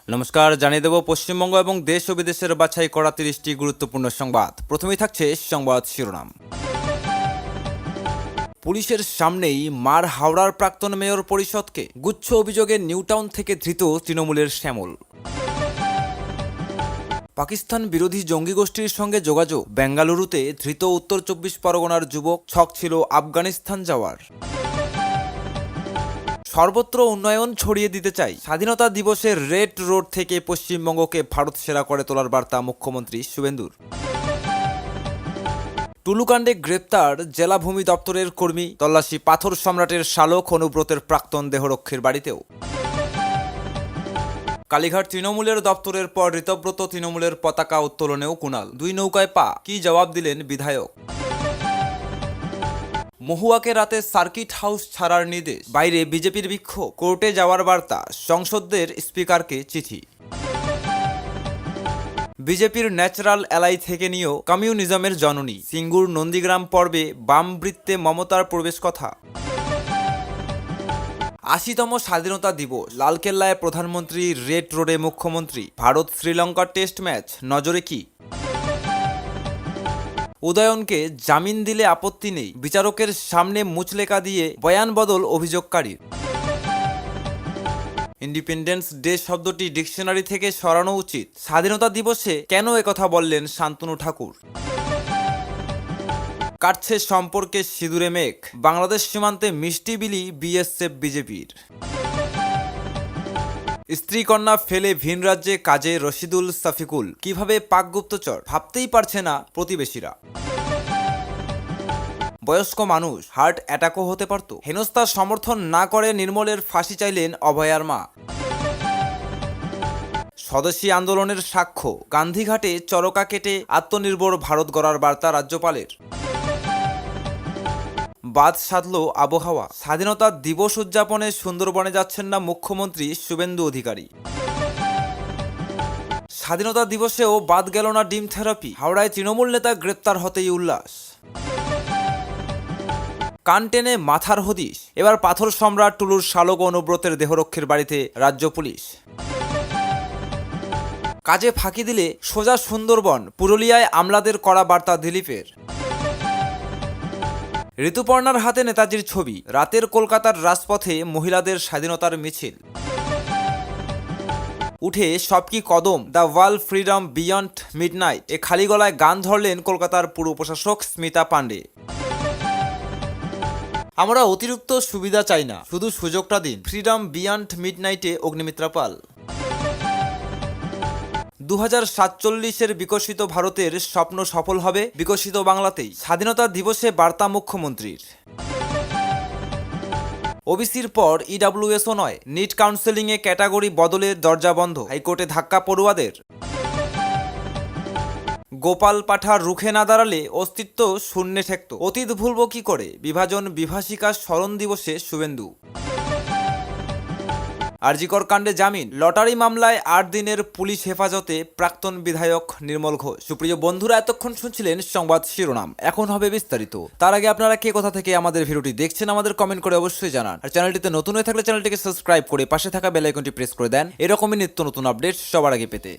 নমস্কার, জানিয়ে দেব পশ্চিমবঙ্গ এবং দেশ ও বিদেশের বাছাই করা 30টি গুরুত্বপূর্ণ সংবাদ। প্রথমেই থাকছে সংবাদ শিরোনাম। পুলিশের সামনেই মার হাওড়ার প্রাক্তন মেয়র পরিষদকে। গুচ্ছ অভিযোগে নিউটাউন থেকে ধৃত তৃণমূলের শ্যামল। পাকিস্তান বিরোধী জঙ্গি গোষ্ঠীর সঙ্গে যোগাযোগ। বেঙ্গালুরুতে ধৃত উত্তর 24 পরগনার যুবক। ছক ছিল আফগানিস্তান যাওয়ার। সর্বত্র উন্নয়ন ছড়িয়ে দিতে চাই। স্বাধীনতা দিবসের রেড রোড থেকে পশ্চিমবঙ্গকে ভারত সেরা করে তোলার বার্তা মুখ্যমন্ত্রী শুভেন্দুর। টুলুকাণ্ডে গ্রেপ্তার জেলা ভূমি দপ্তরের কর্মী। তল্লাশি পাথর সম্রাটের শালক অনুব্রতের প্রাক্তন দেহরক্ষীর বাড়িতেও। কালীঘাট তৃণমূলের দপ্তরের পর ঋতব্রত তৃণমূলের পতাকা উত্তোলনেও কুণাল। 2 নৌকায় পা, কি জবাব দিলেন বিধায়ক। মহুয়াকে রাতে সার্কিট হাউস ছাড়ার নির্দেশ। বাইরে বিজেপির বিক্ষোভ। কোর্টে যাওয়ার বার্তা। সংসদের স্পিকারকে চিঠি। বিজেপির ন্যাচারাল অ্যালাই থেকে নিয়েও কমিউনিজমের জননী। সিঙ্গুর নন্দীগ্রাম পর্বে বাম বৃত্তে মমতার প্রবেশ কথা। 80তম স্বাধীনতা দিবস। লালকেল্লায় প্রধানমন্ত্রী, রেড রোডে মুখ্যমন্ত্রী। ভারত শ্রীলঙ্কা টেস্ট ম্যাচ নজরে কি। উদয়নকে জামিন দিলে আপত্তি নেই। বিচারকের সামনে মুচলেকা দিয়ে বয়ান বদল অভিযোগকারীর। ইন্ডিপেন্ডেন্স ডে শব্দটি ডিকশনারি থেকে সরানো উচিত। স্বাধীনতা দিবসে কেন একথা বললেন শান্তনু ঠাকুর। কাটছে সম্পর্কে সিঁদুরে মেঘ। বাংলাদেশ সীমান্তে মিষ্টি বিলি বিএসএফ বিজেপির। স্ত্রী কন্যা ফেলে ভিন রাজ্যে কাজে রশিদুল সাফিকুল। কিভাবে পাক গুপ্তচর ভাবতেই পারছে না প্রতিবেশীরা। বয়স্ক মানুষ, হার্ট অ্যাটাকও হতে পারত। হেনস্থার সমর্থন না করে নির্মলের ফাঁসি চাইলেন অভয়ার মা। স্বদেশী আন্দোলনের সাক্ষ্য। গান্ধীঘাটে চরকা কেটে আত্মনির্ভর ভারত গড়ার বার্তা রাজ্যপালের। বাদ সাধল আবহাওয়া। স্বাধীনতা দিবস উদযাপনে সুন্দরবনে যাচ্ছেন না মুখ্যমন্ত্রী শুভেন্দু অধিকারী। স্বাধীনতা দিবসেও বাদ গেল না ডিম থেরাপি। হাওড়ায় তৃণমূল নেতা গ্রেপ্তার হতেই উল্লাস। কান টেনে মাথার হদিশ। এবার পাথর সম্রাট টুলুর শালক অনুব্রতের দেহরক্ষীর বাড়িতে রাজ্য পুলিশ। কাজে ফাঁকি দিলে সোজা সুন্দরবন। পুরুলিয়ায় আমলাদের কড়া বার্তা দিলীপের। ঋতুপর্ণার হাতে নেতাজির ছবি। রাতের কলকাতার রাজপথে মহিলাদের স্বাধীনতার মিছিল। উঠে সব কি কদম, the world freedom beyond midnight. এ খালি গলায় গান ধরলেন কলকাতার পুর প্রশাসক স্মিতা পাণ্ডে। আমরা অতিরিক্ত সুবিধা চাই না, শুধু সুযোগটা দিন। ফ্রিডম বিয়ন্ড মিডনাইটে অগ্নিমিত্রা পাল। 2047-এর বিকশিত ভারতের স্বপ্ন সফল হবে বিকশিত বাংলাতেই। স্বাধীনতা দিবসে বার্তা মুখ্যমন্ত্রীর। ওবিসির পর ইডব্লিউএসও নয়। নিট কাউন্সেলিংয়ে ক্যাটাগরি বদলের দরজা বন্ধ। হাইকোর্টে ধাক্কা পড়ুয়াদের। গোপাল পাঠা রুখে না দাঁড়ালে অস্তিত্ব শূন্যে ঠেকত। অতীত ভুলব কি করে। বিভাজন বিভাষিকা স্মরণ দিবসে শুভেন্দু। আরজিকর কাণ্ডে জামিন। লটারি মামলায় 8 দিনের পুলিশ হেফাজতে প্রাক্তন বিধায়ক নির্মল ঘোষ। সুপ্রিয় বন্ধুরা, এতক্ষণ শুনছিলেন সংবাদ শিরোনাম। এখন হবে বিস্তারিত। তার আগে আপনারা কে কোথা থেকে আমাদের ভিডিওটি দেখছেন আমাদের কমেন্ট করে অবশ্যই জানান। আর চ্যানেলটিতে নতুন হয়ে থাকলে চ্যানেলটিকে সাবস্ক্রাইব করে পাশে থাকা বেল আইকনটি প্রেস করে দেন এরকমই নিত্য নতুন আপডেট সবার আগে পেতে।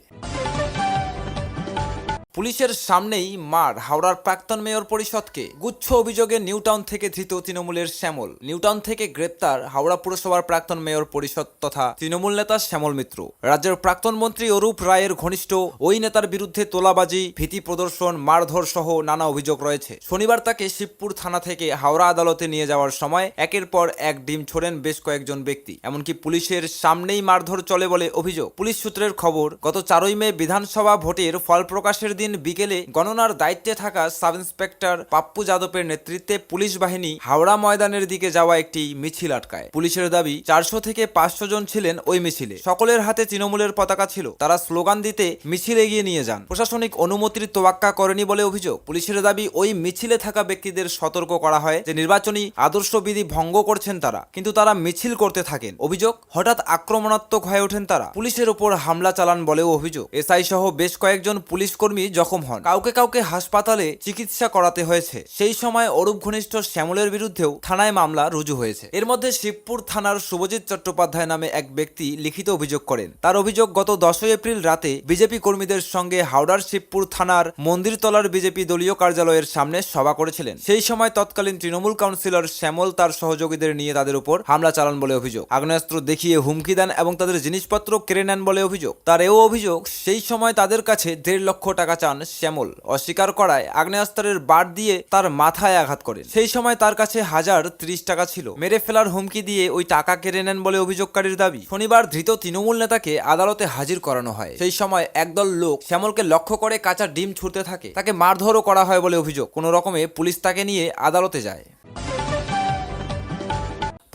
পুলিশের সামনেই মার হাওড়ার প্রাক্তন মেয়র পরিষদকে। গুচ্ছ অভিযোগে নিউটাউন থেকে ধৃত তৃণমূলের শ্যামল। নিউটাউন থেকে গ্রেপ্তার হাওড়া পুরসভার প্রাক্তন মেয়র পরিষদ তথা তৃণমূল নেতা শ্যামল মিত্র। রাজ্যের প্রাক্তন মন্ত্রী অরূপ রায়ের ঘনিষ্ঠ ওই নেতার বিরুদ্ধে তোলাবাজি, ভীতি প্রদর্শন, মারধর সহ নানা অভিযোগ রয়েছে। শনিবার তাকে শিবপুর থানা থেকে হাওড়া আদালতে নিয়ে যাওয়ার সময় একের পর এক ডিম ছোড়েন বেশ কয়েকজন ব্যক্তি। এমনকি পুলিশের সামনেই মারধর চলে বলে অভিযোগ। পুলিশ সূত্রের খবর, গত 4ই মে বিধানসভা ভোটের ফল প্রকাশের দিন বিকেলে গণনার দায়িত্বে থাকা সাব ইন্সপেক্টর পাপ্পু যাদবের নেতৃত্বে পুলিশ বাহিনী হাওড়া ময়দানের দিকে যাওয়া একটি মিছিল আটকায়। পুলিশের দাবি 400 থেকে 500 জন ছিলেন ওই মিছিলে। সকলের হাতে তৃণমূলের পতাকা ছিল। তারা স্লোগান দিতে মিছিল এগিয়ে নিয়ে যান। প্রশাসনিক অনুমতির তোয়াক্কা করেনি বলে অভিযোগ। পুলিশের দাবি, ওই মিছিলে থাকা ব্যক্তিদের সতর্ক করা হয় যে নির্বাচনী আদর্শবিধি ভঙ্গ করছেন তারা, কিন্তু তারা মিছিল করতে থাকেন। অভিযোগ, হঠাৎ আক্রমণাত্মক হয়ে ওঠেন তারা। পুলিশের ওপর হামলা চালান বলেও অভিযোগ। এসআই সহ বেশ কয়েকজন পুলিশ কর্মী জখম হন, কাউকে কাউকে হাসপাতালে চিকিৎসা করাতে হয়েছে। সেই সময় অরূপ ঘনিষ্ঠ শ্যামলের বিরুদ্ধেও থানায় মামলা রুজু হয়েছে। এর মধ্যে শিবপুর থানার শুভজিৎ চট্টোপাধ্যায় নামে এক ব্যক্তি লিখিত অভিযোগ করেন। তার অভিযোগ, গত 10 এপ্রিল রাতে বিজেপি কর্মীদের সঙ্গে হাওড়ার শিবপুর থানার মন্দিরতলার বিজেপি দলীয় কার্যালয়ের সামনে সভা করেছিলেন। সেই সময় তৎকালীন তৃণমূল কাউন্সিলর শ্যামল তার সহযোগীদের নিয়ে তাদের উপর হামলা চালান বলে অভিযোগ। আগ্নেয়াস্ত্র দেখিয়ে হুমকি দেন এবং তাদের জিনিসপত্র কেড়ে নেন বলে অভিযোগ। তার এও অভিযোগ, সেই সময় তাদের কাছে 1.5 লক্ষ টাকা চান শ্যামল। অস্বীকার করায় আগ্নেয়াস্ত্রের বাড় দিয়ে তার মাথায় আঘাত করেন। সেই সময় তার কাছে 1030 টাকা ছিল। মেরে ফেলার হুমকি দিয়ে ওই টাকা কেড়ে নেন বলে অভিযোগকারীর দাবি। শনিবার ধৃত তৃণমূল নেতাকে আদালতে হাজির করানো হয়। সেই সময় একদল লোক শ্যামলকে লক্ষ্য করে কাঁচা ডিম ছুড়তে থাকে। তাকে মারধরও করা হয় বলে অভিযোগ। কোনো রকমে পুলিশ তাকে নিয়ে আদালতে যায়।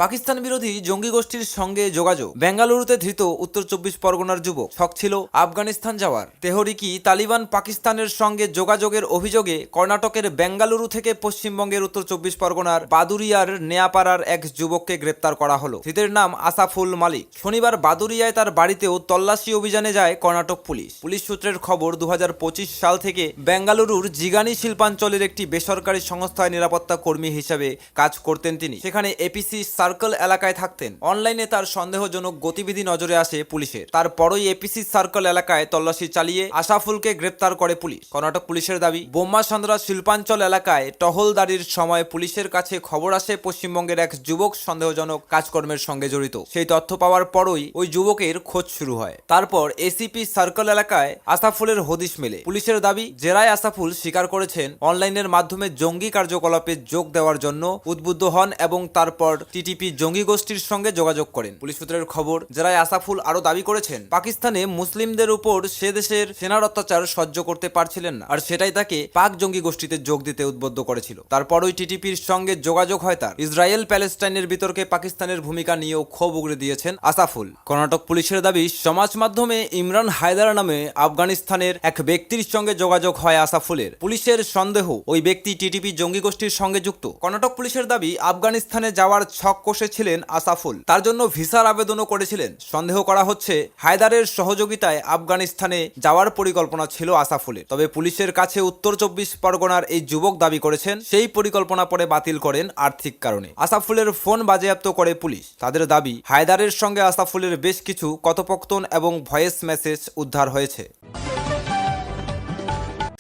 পাকিস্তান বিরোধী জঙ্গি গোষ্ঠীর সঙ্গে যোগাযোগ। বেঙ্গালুরুতে ধৃত উত্তর 24 পরগনার যুবক। শখ ছিল আফগানিস্তান যাওয়ার। তেহরিকি তালিবান পাকিস্তানের সঙ্গে যোগাযোগের অভিযোগে কর্ণাটকের বেঙ্গালুরু থেকে পশ্চিমবঙ্গের উত্তর 24 পরগনার বাদুরিয়ার নেয়াপাড়ার এক যুবককে গ্রেপ্তার করা হলো। ধৃতের নাম আসাফুল মালিক। শনিবার বাদুরিয়ায় তার বাড়িতেও তল্লাশি অভিযানে যায় কর্ণাটক পুলিশ। পুলিশ সূত্রের খবর, 2025 সাল থেকে বেঙ্গালুরুর জিগানি শিল্পাঞ্চলের একটি বেসরকারি সংস্থায় নিরাপত্তা কর্মী হিসেবে কাজ করতেন তিনি। সেখানে এপিসি সার্কেল এলাকায় থাকতেন। অনলাইনে তার সন্দেহজনক গতিবিধি নজরে আসে পুলিশের। তারপরই এপিসি সার্কেল এলাকায় তল্লাশি চালিয়ে আসাফুলকে গ্রেপ্তার করে পুলিশ। কর্ণাটক পুলিশের দাবি, বোম্মাসান্দ্রা শিল্পাঞ্চল এলাকায় টহলদারির সময় পুলিশের কাছে খবর আসে পশ্চিমবঙ্গের এক যুবক সন্দেহজনক কাজকর্মের সঙ্গে জড়িত। সেই তথ্য পাওয়ার পরই ওই যুবকের খোঁজ শুরু হয়। তারপর এসিপি সার্কেল এলাকায় আসাফুলের হদিশ মেলে। পুলিশের দাবি, জেরায় আসাফুল স্বীকার করেছেন অনলাইনের মাধ্যমে জঙ্গি কার্যকলাপে যোগ দেওয়ার জন্য উদ্বুদ্ধ হন এবং তারপর টিটিপি জঙ্গি গোষ্ঠীর সঙ্গে যোগাযোগ করেন। পুলিশ সূত্রের খবর, জেরায় আসাফুল আরো দাবি করেছেন পাকিস্তানে মুসলিমদের উপর সে দেশের সেনার অত্যাচার সহ্য করতে পারছিলেন না, আর সেটাই তাকে পাক জঙ্গি গোষ্ঠীতে যোগ দিতে উদ্বুদ্ধ করেছিল। তারপরই টিটিপির সঙ্গে যোগাযোগ হয় তার। ইসরায়েল প্যালেস্টাইনের বিতর্কে পাকিস্তানের ভূমিকা নিয়েও ক্ষোভ উগড়ে দিয়েছেন আসাফুল। কর্ণাটক পুলিশের দাবি, সমাজ মাধ্যমে ইমরান হায়দার নামে আফগানিস্তানের এক ব্যক্তির সঙ্গে যোগাযোগ হয় আসাফুলের। পুলিশের সন্দেহ ওই ব্যক্তি টিটিপি জঙ্গি গোষ্ঠীর সঙ্গে যুক্ত। কর্ণাটক পুলিশের দাবি, আফগানিস্তানে যাওয়ার ছক কষেছিলেন আসাফুল। তার জন্য ভিসার আবেদনও করেছিলেন। সন্দেহ করা হচ্ছে হায়দারের সহযোগিতায় আফগানিস্তানে যাওয়ার পরিকল্পনা ছিল আসাফুলের। তবে পুলিশের কাছে উত্তর 24 পরগনার এই যুবক দাবি করেছেন সেই পরিকল্পনা পরে বাতিল করেন আর্থিক কারণে। আসাফুলের ফোন বাজেয়াপ্ত করে পুলিশ। তাদের দাবি, হায়দারের সঙ্গে আসাফুলের বেশ কিছু কথোপকথন এবং ভয়েস মেসেজ উদ্ধার হয়েছে।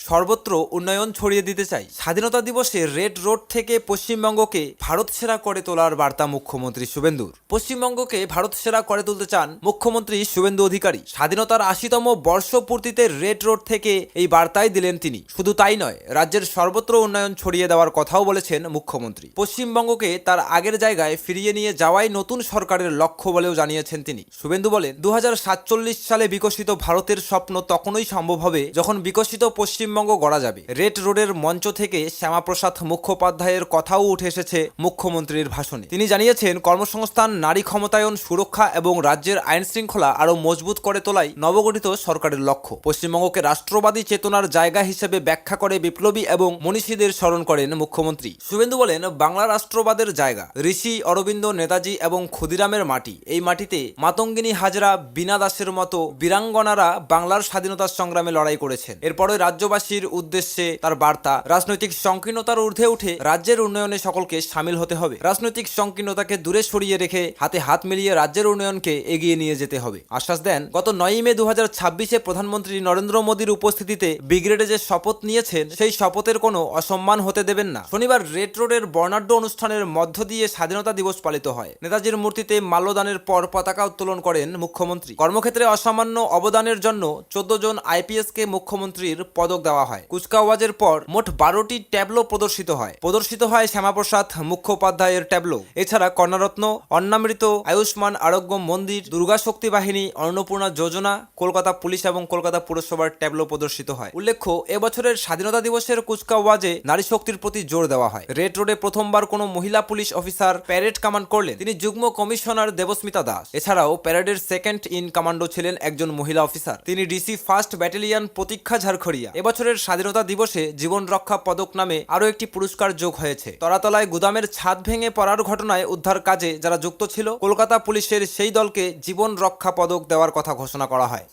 সর্বত্র উন্নয়ন ছড়িয়ে দিতে চাই। স্বাধীনতা দিবসে রেড রোড থেকে পশ্চিমবঙ্গকে ভারত সেরা করে তোলার বার্তা মুখ্যমন্ত্রী শুভেন্দুর। পশ্চিমবঙ্গকে ভারত সেরা করে তুলতে চান মুখ্যমন্ত্রী শুভেন্দু অধিকারী। স্বাধীনতার 80তম বর্ষপূর্তিতে রেড রোড থেকে এই বার্তাই দিলেন তিনি। শুধু তাই নয়, রাজ্যের সর্বত্র উন্নয়ন ছড়িয়ে দেওয়ার কথাও বলেছেন মুখ্যমন্ত্রী। পশ্চিমবঙ্গকে তার আগের জায়গায় ফিরিয়ে নিয়ে যাওয়াই নতুন সরকারের লক্ষ্য বলেও জানিয়েছেন তিনি। শুভেন্দু বলেন, 2047 সালে বিকশিত ভারতের স্বপ্ন তখনই সম্ভব হবে যখন বিকশিত পশ্চিমবঙ্গ গড়া যাবে। রেড রোডের মঞ্চ থেকে শ্যামাপ্রসাদ মুখোপাধ্যায়ের কথাও উঠে এসেছে মুখ্যমন্ত্রীর ভাষণে। তিনি জানিয়েছেন, কর্মসংস্থান, নারী ক্ষমতায়ন, সুরক্ষা এবং রাজ্যের আইন শৃঙ্খলা আরও মজবুত করে তোলাই নবগঠিত সরকারের লক্ষ্য। পশ্চিমবঙ্গকে রাষ্ট্রবাদী চেতনার জায়গা হিসেবে ব্যাখ্যা করে বিপ্লবী এবং মনীষীদের স্মরণ করেন মুখ্যমন্ত্রী। শুভেন্দু বলেন, বাংলা রাষ্ট্রবাদের জায়গা। ঋষি অরবিন্দ, নেতাজি এবং ক্ষুদিরামের মাটি। এই মাটিতে মাতঙ্গিনী হাজরা, বীণা দাসের মতো বীরাঙ্গনারা বাংলার স্বাধীনতা সংগ্রামে লড়াই করেছেন। এরপরে রাজ্যবাসী উদ্দেশ্যে তার বার্তা, রাজনৈতিক সংকীর্ণতার ঊর্ধ্বে উঠে রাজ্যের উন্নয়নে সকলকে সামিল হতে হবে। রাজনৈতিক সংকীর্ণতাকে দূরে সরিয়ে রেখে হাতে হাত মিলিয়ে রাজ্যের উন্নয়নকে এগিয়ে নিয়ে যেতে হবে। আশ্বাস দেন, গত 9 মে 2026-এ প্রধানমন্ত্রী নরেন্দ্র মোদীর উপস্থিতিতে ব্রিগেডে যে শপথ নিয়েছেন সেই শপথের কোনো অসম্মান হতে দেবেন না। শনিবার রেড রোডের বর্ণাঢ্য অনুষ্ঠানের মধ্য দিয়ে স্বাধীনতা দিবস পালিত হয়। নেতাজির মূর্তিতে মাল্যদানের পর পতাকা উত্তোলন করেন মুখ্যমন্ত্রী। কর্মক্ষেত্রে অসামান্য অবদানের জন্য 14 জন আইপিএসকে মুখ্যমন্ত্রীর পদক দেওয়া হয়। কুচকাওয়াজের পর মোট 12টি ট্যাবলো প্রদর্শিত হয় শ্যামাপ্রসাদ মুখোপাধ্যায়ের ট্যাবলো। এছাড়া কন্যারত্ন, অন্নামৃত, আয়ুষ্মান আরোগ্য মন্দির, দুর্গা শক্তি বাহিনী, অন্নপূর্ণা যোজনা, কলকাতা পুলিশ এবং কলকাতা পুরসভার ট্যাবলো প্রদর্শিত হয়। উল্লেখ্য, এবছরের স্বাধীনতা দিবসের কুচকাওয়াজে নারী শক্তির প্রতি জোর দেওয়া হয়। রেড রোডে প্রথমবার কোনো মহিলা পুলিশ অফিসার প্যারেড কমান্ড করলেন। তিনি যুগ্ম কমিশনার দেবস্মিতা দাস। এছাড়াও প্যারেডের সেকেন্ড ইন কমান্ডো ছিলেন একজন মহিলা অফিসার। তিনি ডিসি ফার্স্ট ব্যাটালিয়ন প্রতীক্ষা ঝাড়খড়িয়া। এবছরের স্বাধীনতা দিবসে জীবন রক্ষা পদক নামে আরও একটি পুরস্কার যোগ হয়েছে। তলাতলায় গুদামের ছাদ ভেঙে পড়ার ঘটনায় উদ্ধার কাজে যারা যুক্ত ছিল, কলকাতা পুলিশের সেই দলকে জীবন রক্ষা পদক দেওয়ার কথা ঘোষণা করা হয়।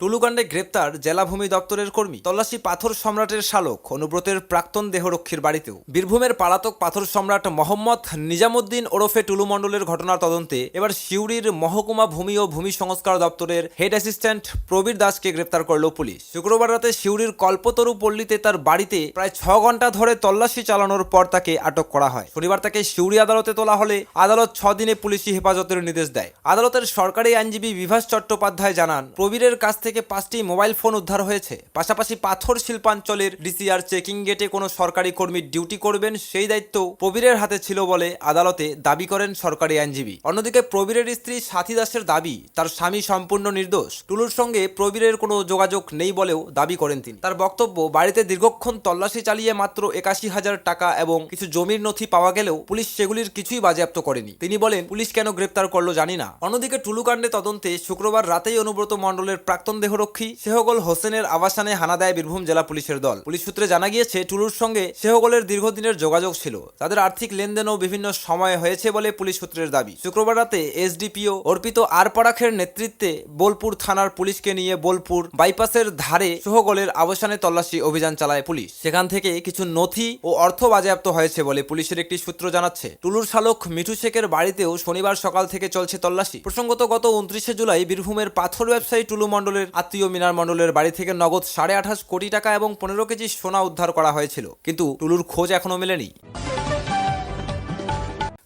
টুলুকাণ্ডে গ্রেপ্তার জেলা ভূমি দপ্তরের কর্মী। তল্লাশি পাথর সম্রাটের শালক অনুব্রতের প্রাক্তন দেহরক্ষীর বাড়িতেও। বীরভূমের পলাতক পাথর সম্রাট মোহাম্মদ নিজামুদ্দিন ওরফে টুলু মণ্ডলের ঘটনার তদন্তে এবার সিউড়ির মহকুমা ভূমি ও ভূমি সংস্কার দপ্তরের হেড অ্যাসিস্ট্যান্ট প্রবীর দাসকে গ্রেপ্তার করল পুলিশ। শুক্রবার রাতে সিউড়ির কল্পতরু পল্লীতে তার বাড়িতে প্রায় 6 ঘন্টা ধরে তল্লাশি চালানোর পর তাকে আটক করা হয়। শনিবার তাকে সিউড়ি আদালতে তোলা হলে আদালত 6 দিনে পুলিশি হেফাজতের নির্দেশ দেয়। আদালতের সরকারি আইনজীবী বিভাস চট্টোপাধ্যায় জানান, প্রবীরের কাছ থেকে 5টি মোবাইল ফোন উদ্ধার হয়েছে। পাশাপাশি পাথর শিল্পাঞ্চলের ডিসিআর চেকিং গেটে কোনো সরকারি কর্মী ডিউটি করবেন সেই দায়িত্ব প্রবীরের হাতে ছিল বলে আদালতে দাবি করেন সরকারি আইনজীবী। অন্যদিকে প্রবীরের স্ত্রী সাথী দাসের দাবি, তার স্বামী সম্পূর্ণ নির্দোষ। টুলুর সঙ্গে প্রবীরের কোনো যোগাযোগ নেই বলেও দাবি করেন তিনি। তার বক্তব্য, বাড়িতে দীর্ঘক্ষণ তল্লাশি চালিয়ে মাত্র 81,000 টাকা এবং কিছু জমির নথি পাওয়া গেলেও পুলিশ সেগুলির কিছুই বাজেয়াপ্ত করেনি। তিনি বলেন, পুলিশ কেন গ্রেপ্তার করলো জানি না। অন্যদিকে টুলুকাণ্ডে তদন্তে শুক্রবার রাতেই অনুব্রত মণ্ডলের প্রাক্তন দেহরক্ষী সেহগল হোসেনের আবাসনে হানা দেয় বীরভূম জেলা পুলিশের দল। পুলিশ সূত্রে জানা গিয়েছে, টুলুর সঙ্গে সেহগলের দীর্ঘদিনের যোগাযোগ ছিল। তাদের আর্থিক লেনদেনও বিভিন্ন সময়ে হয়েছে বলে পুলিশ সূত্রের দাবি। শুক্রবার রাতে এসডিপিও অর্পিত আর পরাখের নেতৃত্বে বোলপুর থানার পুলিশকে নিয়ে বোলপুর বাইপাসের ধারে সেহগলের আবাসনে তল্লাশি অভিযান চালায় পুলিশ। সেখান থেকে কিছু নথি ও অর্থ বাজেয়াপ্ত হয়েছে বলে পুলিশের একটি সূত্র জানাচ্ছে। টুলুর শালক মিঠু শেখের বাড়িতেও শনিবার সকাল থেকে চলছে তল্লাশি। প্রসঙ্গত, গত 29শে জুলাই বীরভূমের পাথর ব্যবসায়ী টুলু মণ্ডলের আত্মীয় মিনার মণ্ডলের বাড়ি থেকে নগদ 28.5 কোটি টাকা এবং 15 কেজি সোনা উদ্ধার করা হয়েছিল, কিন্তু টুলুর খোঁজ এখনো মেলেনি।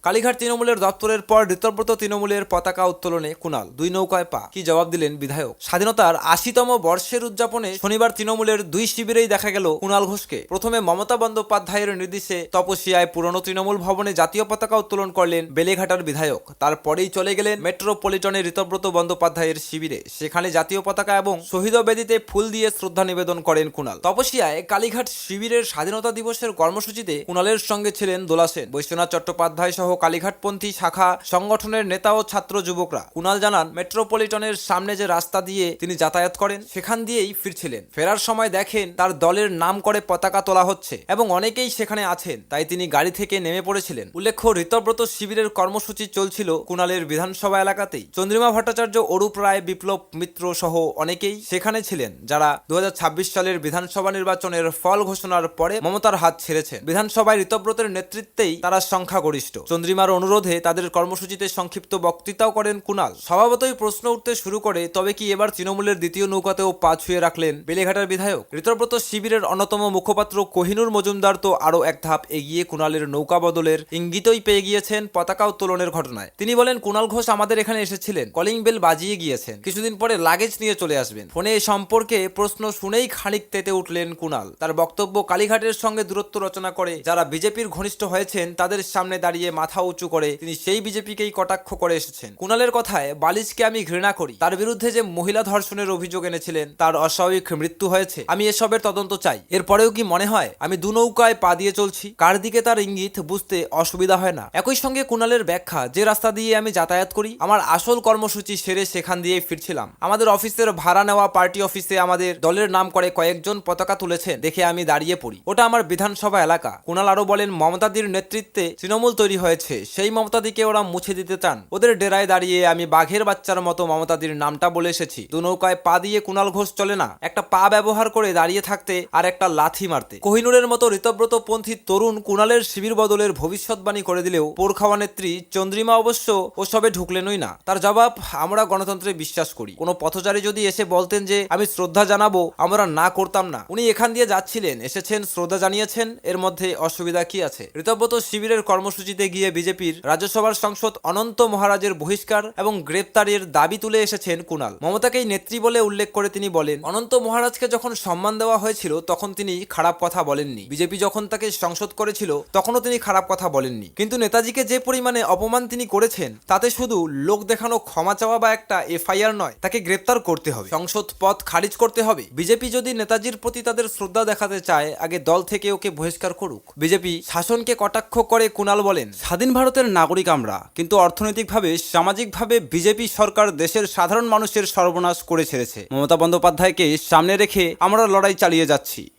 কালীঘাট তৃণমূলের দপ্তরের পর ঋতব্রত তৃণমূলের পতাকা উত্তোলনে কুণাল 2 নৌকায় পা, কি জবাব দিলেন বিধায়ক। স্বাধীনতার 80তম বর্ষের উদযাপনে শনিবার তৃণমূলের 2 শিবিরেই দেখা গেল কুণাল ঘোষকে। প্রথমে মমতা বন্দ্যোপাধ্যায়ের নির্দেশে তপসিয়ায় পুরনো তৃণমূল ভবনে জাতীয় পতাকা উত্তোলন করলেন বেলেঘাটার বিধায়ক। তারপরেই চলে গেলেন মেট্রোপলিটনে ঋতব্রত বন্দ্যোপাধ্যায়ের শিবিরে। সেখানে জাতীয় পতাকা এবং শহীদ বেদিতে ফুল দিয়ে শ্রদ্ধা নিবেদন করেন কুণাল। তপসিয়ায় কালীঘাট শিবিরের স্বাধীনতা দিবসের কর্মসূচিতে কুণালের সঙ্গে ছিলেন দোলা সেন, বৈশ্বনাথ চট্টোপাধ্যায় সহ কালীঘাটপন্থী শাখা সংগঠনের নেতা ও ছাত্র যুবকরা। কুণাল জানান, মেট্রোপলিটনের সামনে যে রাস্তা দিয়ে তিনি যাতায়াত করেন সেখান দিয়েই ফিরছিলেন। ফেরার সময় দেখেন তার দলের নাম করে পতাকা তোলা হচ্ছে এবং অনেকেই সেখানে আছেন, তাই তিনি গাড়ি থেকে নেমে পড়েছিলেন। উল্লেখ্য, ঋতব্রত শিবিরের কর্মসূচি চলছিল কুণালের বিধানসভা এলাকাতেই। চন্দ্রিমা ভট্টাচার্য, অরূপ রায়, বিপ্লব মিত্র সহ অনেকেই সেখানে ছিলেন, যারা 2026 সালের বিধানসভা নির্বাচনের ফল ঘোষণার পরে মমতার হাত ছেড়েছেন। বিধানসভায় ঋতব্রতের নেতৃত্বেই তারা সংখ্যাগরিষ্ঠ। চন্দ্রিমার অনুরোধে তাদের কর্মসূচিতে সংক্ষিপ্ত বক্তৃতাও করেন কুণাল। স্বভাবতই প্রশ্ন উঠতে শুরু করে, তবে কি এবার তৃণমূলের দ্বিতীয় নৌকাতেও পা ছুঁয়ে রাখলেন বেলেঘাটার বিধায়ক। ঋতব্রত শিবিরের অন্যতম মুখপাত্র কোহিনুর মজুমদার তো আরও এক ধাপ এগিয়ে কুণালের নৌকা বদলের ইঙ্গিতই পেয়ে গিয়েছেন পতাকা উত্তোলনের ঘটনায়। তিনি বলেন, কুণাল ঘোষ আমাদের এখানে এসেছিলেন, কলিং বেল বাজিয়ে গিয়েছেন, কিছুদিন পরে লাগেজ নিয়ে চলে আসবেন। ফোনে এ সম্পর্কে প্রশ্ন শুনেই খানিক তেতে উঠলেন কুণাল। তার বক্তব্য, কালীঘাটের সঙ্গে দূরত্ব রচনা করে যারা বিজেপির ঘনিষ্ঠ হয়েছেন তাদের সামনে দাঁড়িয়ে মাথা উঁচু করে তিনি সেই বিজেপিকেই কটাক্ষ করে এসেছেন। কুণালের কথায়, বালিশকে আমি ঘৃণা করি। তার বিরুদ্ধে যে মহিলা ধর্ষণের অভিযোগ এনেছিলেন, তার অস্বাভাবিক মৃত্যু হয়েছে, আমি এসবের তদন্ত চাই। এরপরেও কি মনে হয় আমি 2 নৌকায় পা দিয়ে চলছি? কার দিকে তার ইঙ্গিত বুঝতে অসুবিধা হয় না। একই সঙ্গে কুণালের ব্যাখ্যা, যে রাস্তা দিয়ে আমি যাতায়াত করি, আমার আসল কর্মসূচি সেরে সেখান দিয়েই ফিরছিলাম। আমাদের অফিসের ভাড়া নেওয়া পার্টি অফিসে আমাদের দলের নাম করে কয়েকজন পতাকা তুলেছেন দেখে আমি দাঁড়িয়ে পড়ি, ওটা আমার বিধানসভা এলাকা। কুণাল আরো বলেন, মমতাদির নেতৃত্বে তৃণমূল তৈরি হয়েছে, সেই মমতাদিকে ওরা মুছে দিতে চান। ওদের ডেরায় দাঁড়িয়ে আমি বাঘের বাচ্চার মতো মমতাদির নামটা বলে এসেছি। 2 নৌকায় পা দিয়ে কুণাল ঘোষ চলে না, একটা পা ব্যবহার করে দাঁড়িয়ে থাকতে আর একটা লাথি মারতে। কোহিনুরের মতো ঋতব্রত পন্থী তরুণ কুণালের শিবির বদলের ভবিষ্যৎবাণী করে দিলেও পোরখাওয়া নেত্রী চন্দ্রিমা অবশ্য ওসবে ঢুকলেনই না। তার জবাব, আমরা গণতন্ত্রে বিশ্বাস করি। কোনো পথচারী যদি এসে বলতেন যে আমি শ্রদ্ধা জানাবো, আমরা না করতাম না। উনি এখান দিয়ে যাচ্ছিলেন, এসেছেন, শ্রদ্ধা জানিয়েছেন, এর মধ্যে অসুবিধা কি আছে? ঋতব্রত শিবিরের কর্মসূচিতে গিয়ে বিজেপির রাজ্যসভার সাংসদ অনন্ত মহারাজের বহিষ্কার এবং গ্রেপ্তারের দাবি তুলে এসেছেন কুণাল। মমতাকেই নেত্রী বলে উল্লেখ করে তিনি বলেন, অনন্ত মহারাজকে যখন সম্মান দেওয়া হয়েছিল তখন তিনি খারাপ কথা বলেননি। বিজেপি যখন তাকে সংসদ করেছিল তখনও তিনি খারাপ কথা বলেননি। কিন্তু নেতাজিকে যে পরিমাণে অপমান তিনি করেছেন, তাতে শুধু লোক দেখানো ক্ষমা চাওয়া বা একটা এফআইআর নয়, তাকে গ্রেপ্তার করতে হবে, সংসদ পদ খারিজ করতে হবে। বিজেপি যদি নেতাজির প্রতি তাদের শ্রদ্ধা দেখাতে চায়, আগে দল থেকে ওকে বহিষ্কার করুক। বিজেপি শাসনকে কটাক্ষ করে কুণাল বলেন, স্বাধীন ভারতের নাগরিক আমরা, কিন্তু অর্থনৈতিকভাবে সামাজিকভাবে বিজেপি সরকার দেশের সাধারণ মানুষের সর্বনাশ করে ছেড়েছে। মমতা বন্দ্যোপাধ্যায়কে সামনে রেখে আমরা লড়াই চালিয়ে যাচ্ছি।